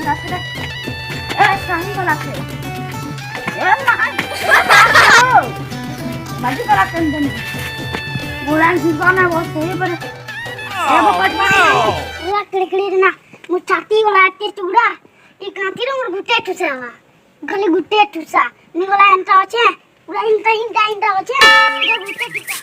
রাস্তাটা সাহি লাগছে বাজি করা কেন বুড়ান জীবনে বসে এবারে पूरा क्लिकली ना मु छाती वाला ते चूड़ा ई कांती रो गुटे ठुसा गले गुटे ठुसा नि वाला एंटा होचे पूरा इंटा होचे ये गुटे ठुसा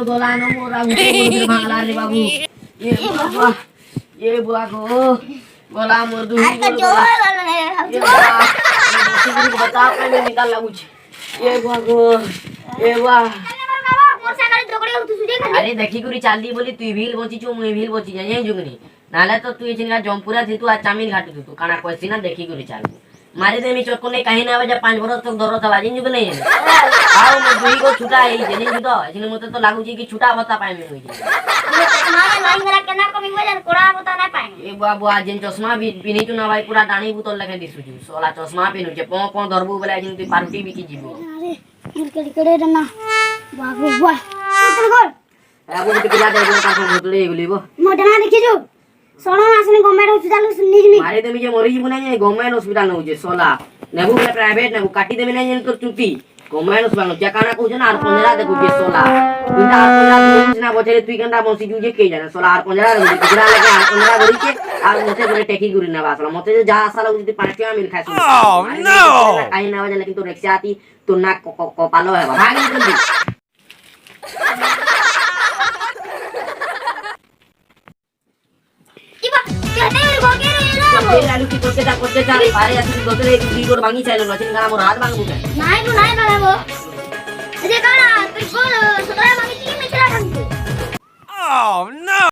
गोला नो मोरा उठे भागला रे बाबू ये बुआ को गोला मोर दू बता पे निकाल लागू ये बुआ को ये बुआ अरे देखी गुरी चालदी बोली तू भील बची छु मुई भील बची जाय जुगनी नाले तो तू इचना जमपुरा थी तू आज चामिल घाट तू काना कोसी ना देखी गुरी चाल मारे दे मी चोको ने कहीं ना बजा 5 बरस तक दरो था बाजी जुग नहीं आओ मैं दुई को छुटा है जनी जुतो इसलिए मते तो लागू छी कि छुटा बता पाए में होई मारे लाइन वाला केना कमी हो जान कोड़ा बता ना पाए ए बाबू आज जिन चश्मा भी पिनी तू ना भाई पूरा डाणी बुतल लगे दिसु छु सोला चश्मा पिनु जे पो धरबू बोले जिन तू पार्टी भी की जीवो अरे मुरकड़ी करे ना बाबू वाह चल गोल बाबू तो पिला दे गो पास भुतले गुलीबो मोडना देखि जो सोना आसने गवर्नमेंट हॉस्पिटल निजमी मारे दे मी जे मरी जीवो नहीं गवर्नमेंट हॉस्पिटल न जे सोला नेबू के प्राइवेट नेबू काटी दे में नहीं तो चुटी गवर्नमेंट हॉस्पिटल जे काना को जना आर 15 देखो जे सोला इंटा आर 15 ना बचले तुई गंदा बसी जुजे के जाना सोला आर 15 रे गुजरा लगे आर 15 गरी के आर मते बोले टेकी गुरी ना बासला मते जा आसाला उदी 5 टा मिल खासु नो काई ना वजह लेकिन तो रिक्शा आती तो ना को पालो है भाग जल्दी कहते हैं गोगे ये लालू की कोटे जा पारे आसी गोतरे एक वीडियो भांगी चाइलो नचिन गाना मोर हाथ भांगबू नाही भागबो जे काना तू कोण सुतरा